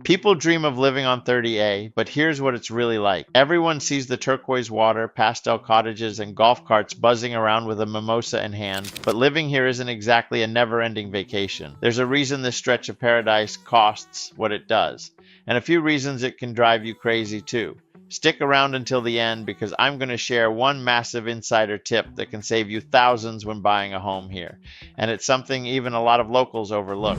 People dream of living on 30A, but here's what it's really like. Everyone sees the turquoise water, pastel cottages, and golf carts buzzing around with a mimosa in hand, but living here isn't exactly a never-ending vacation. There's a reason this stretch of paradise costs what it does, and a few reasons it can drive you crazy too. Stick around until the end because I'm going to share one massive insider tip that can save you thousands when buying a home here, and it's something even a lot of locals overlook.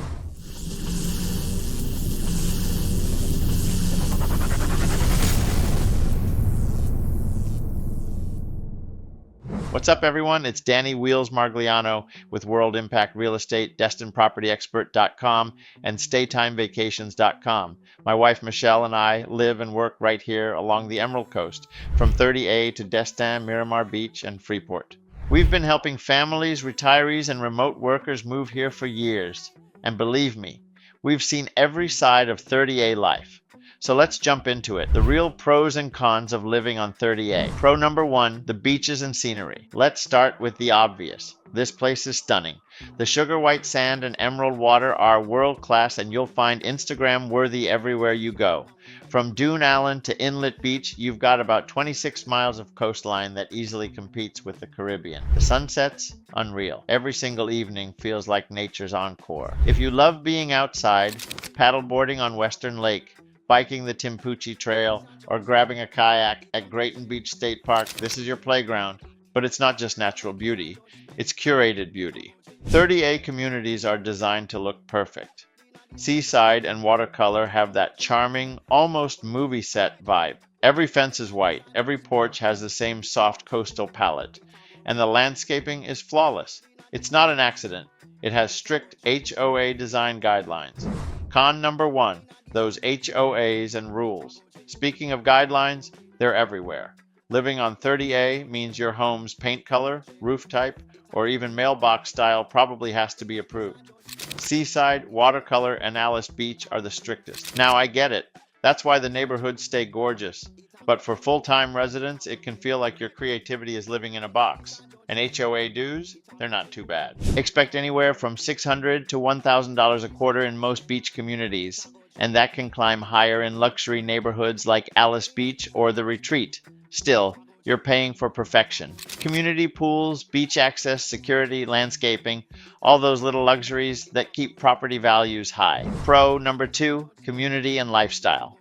What's up, everyone? It's Danny Wheels Margliano with World Impact Real Estate, DestinedPropertyExpert.com, and StayTimeVacations.com. My wife Michelle and I live and work right here along the Emerald Coast, from 30A to Destin, Miramar Beach, and Freeport. We've been helping families, retirees, and remote workers move here for years. And believe me, we've seen every side of 30A life. So let's jump into it. The real pros and cons of living on 30A. Pro number one, the beaches and scenery. Let's start with the obvious. This place is stunning. The sugar white sand and emerald water are world class, and you'll find Instagram worthy everywhere you go. From Dune Island to Inlet Beach, you've got about 26 miles of coastline that easily competes with the Caribbean. The sunsets, unreal. Every single evening feels like nature's encore. If you love being outside, paddleboarding on Western Lake, biking the Timpucci Trail, or grabbing a kayak at Grayton Beach State Park, this is your playground. But it's not just natural beauty, it's curated beauty. 30A communities are designed to look perfect. Seaside and Watercolor have that charming, almost movie set vibe. Every fence is white, every porch has the same soft coastal palette, and the landscaping is flawless. It's not an accident. It has strict HOA design guidelines. Con number one, those HOAs and rules. Speaking of guidelines, they're everywhere. Living on 30A means your home's paint color, roof type, or even mailbox style probably has to be approved. Seaside, Watercolor, and Alice Beach are the strictest. Now I get it. That's why the neighborhoods stay gorgeous. But for full-time residents, it can feel like your creativity is living in a box. And HOA dues, they're not too bad. Expect anywhere from $600 to $1,000 a quarter in most beach communities, and that can climb higher in luxury neighborhoods like Alice Beach or The Retreat. Still, you're paying for perfection. Community pools, beach access, security, landscaping, all those little luxuries that keep property values high. Pro number two, community and lifestyle.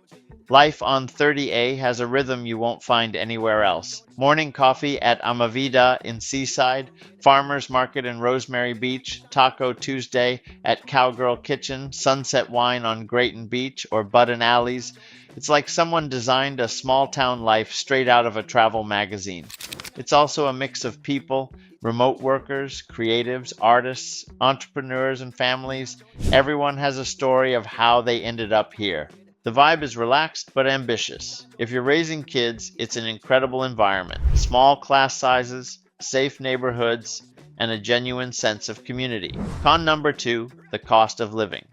Life on 30A has a rhythm you won't find anywhere else. Morning coffee at Amavida in Seaside, Farmers Market in Rosemary Beach, Taco Tuesday at Cowgirl Kitchen, sunset wine on Grayton Beach or Bud and Alley's. It's like someone designed a small town life straight out of a travel magazine. It's also a mix of people, remote workers, creatives, artists, entrepreneurs, and families. Everyone has a story of how they ended up here. The vibe is relaxed but ambitious. If you're raising kids, it's an incredible environment. Small class sizes, safe neighborhoods, and a genuine sense of community. Con number two, the cost of living.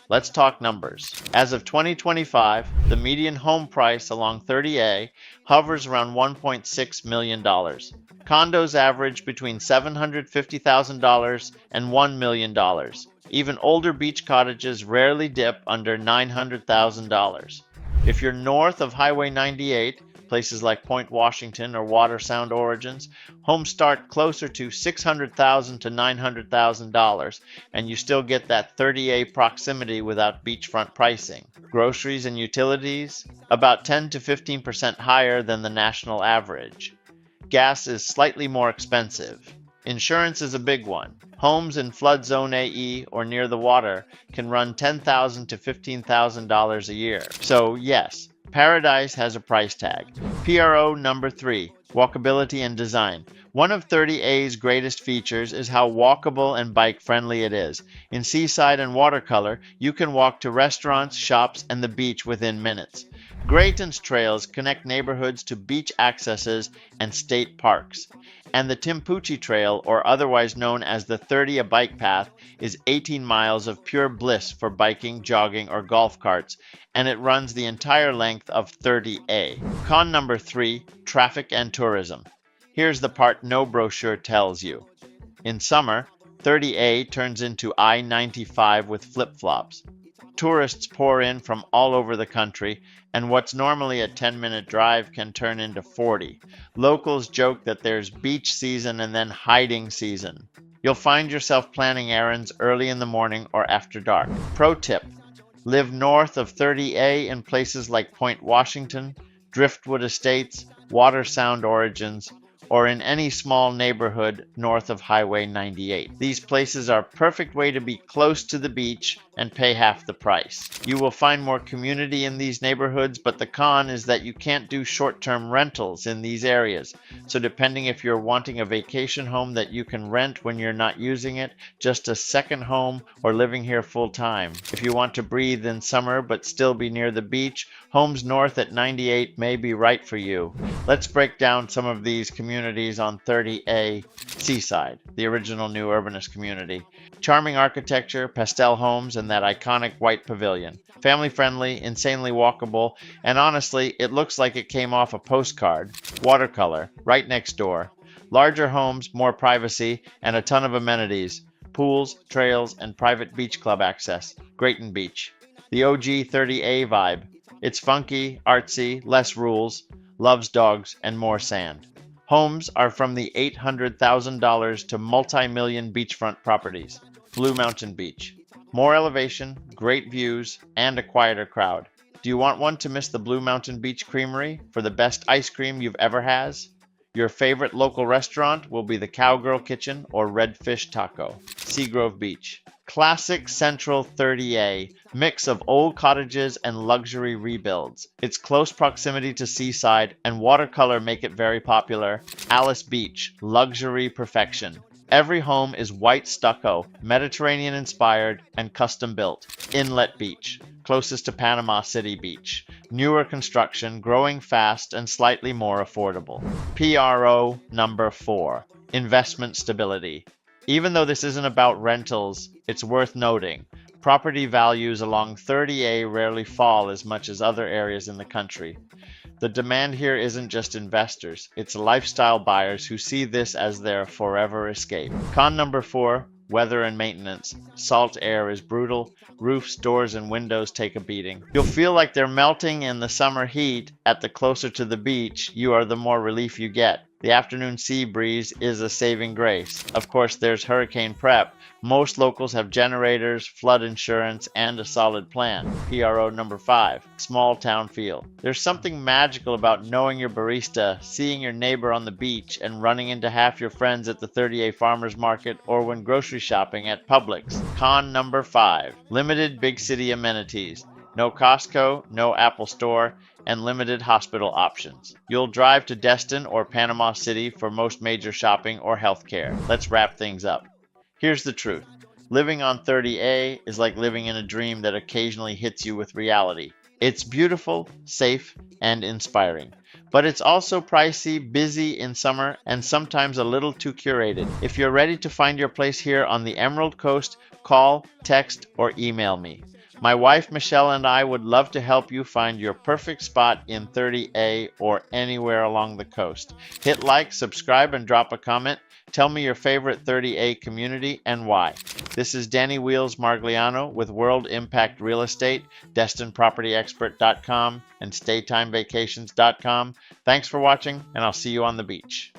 Let's talk numbers. As of 2025, the median home price along 30A hovers around $1.6 million. Condos average between $750,000 and $1 million. Even older beach cottages rarely dip under $900,000. If you're north of Highway 98, places like Point Washington or Watersound Origins, homes start closer to $600,000 to $900,000, and you still get that 30A proximity without beachfront pricing. Groceries and utilities, about 10 to 15% higher than the national average. Gas is slightly more expensive. Insurance is a big one. Homes in flood zone AE or near the water can run $10,000 to $15,000 a year. So yes, paradise has a price tag. PRO number three, walkability and design. One of 30A's greatest features is how walkable and bike-friendly it is. In Seaside and Watercolor, you can walk to restaurants, shops, and the beach within minutes. Grayton's trails connect neighborhoods to beach accesses and state parks. And the Timpucci Trail, or otherwise known as the 30A bike path, is 18 miles of pure bliss for biking, jogging, or golf carts, and it runs the entire length of 30A. Con number three, traffic and tourism. Here's the part no brochure tells you. In summer, 30A turns into I-95 with flip-flops. Tourists pour in from all over the country, and what's normally a 10-minute drive can turn into 40. Locals joke that there's beach season and then hiding season. You'll find yourself planning errands early in the morning or after dark. Pro tip: live north of 30A in places like Point Washington, Driftwood Estates, Watersound Origins, or in any small neighborhood north of Highway 98. These places are a perfect way to be close to the beach and pay half the price. You will find more community in these neighborhoods, but the con is that you can't do short-term rentals in these areas. So depending if you're wanting a vacation home that you can rent when you're not using it, just a second home, or living here full-time. If you want to breathe in summer but still be near the beach, homes north at 98 may be right for you. Let's break down some of these communities on 30A. Seaside, the original new urbanist community. Charming architecture, pastel homes, and that iconic white pavilion. Family friendly, insanely walkable, and honestly, it looks like it came off a postcard. Watercolor, right next door. Larger homes, more privacy, and a ton of amenities. Pools, trails, and private beach club access. Grayton Beach. The OG 30A vibe. It's funky, artsy, less rules, loves dogs, and more sand. Homes are from the $800,000 to multi-million beachfront properties. Blue Mountain Beach. More elevation, great views, and a quieter crowd. Do you want one to miss the Blue Mountain Beach Creamery for the best ice cream you've ever has? Your favorite local restaurant will be the Cowgirl Kitchen or Redfish Taco. Seagrove Beach. Classic Central 30A, mix of old cottages and luxury rebuilds. Its close proximity to Seaside and watercolor make it very popular. Alice Beach, luxury perfection. Every home is white stucco, Mediterranean inspired, and custom built. Inlet Beach, closest to Panama City Beach. Newer construction, growing fast, and slightly more affordable. PRO number 4, investment stability. Even though this isn't about rentals, it's worth noting. Property values along 30A rarely fall as much as other areas in the country. The demand here isn't just investors, it's lifestyle buyers who see this as their forever escape. Con number 4, weather and maintenance. Salt air is brutal, roofs, doors, and windows take a beating. You'll feel like they're melting in the summer heat. At the closer to the beach you are, the more relief you get. The afternoon sea breeze is a saving grace. Of course, there's hurricane prep. Most locals have generators, flood insurance, and a solid plan. PRO number 5, small town feel. There's something magical about knowing your barista, seeing your neighbor on the beach, and running into half your friends at the 30A Farmers Market or when grocery shopping at Publix. Con number 5, limited big city amenities. No Costco, no Apple Store, and limited hospital options. You'll drive to Destin or Panama City for most major shopping or healthcare. Let's wrap things up. Here's the truth. Living on 30A is like living in a dream that occasionally hits you with reality. It's beautiful, safe, and inspiring. But it's also pricey, busy in summer, and sometimes a little too curated. If you're ready to find your place here on the Emerald Coast, call, text, or email me. My wife Michelle and I would love to help you find your perfect spot in 30A or anywhere along the coast. Hit like, subscribe, and drop a comment. Tell me your favorite 30A community and why. This is Danny Wheels Margliano with World Impact Real Estate, DestinPropertyExpert.com, and StayTimeVacations.com. Thanks for watching, and I'll see you on the beach.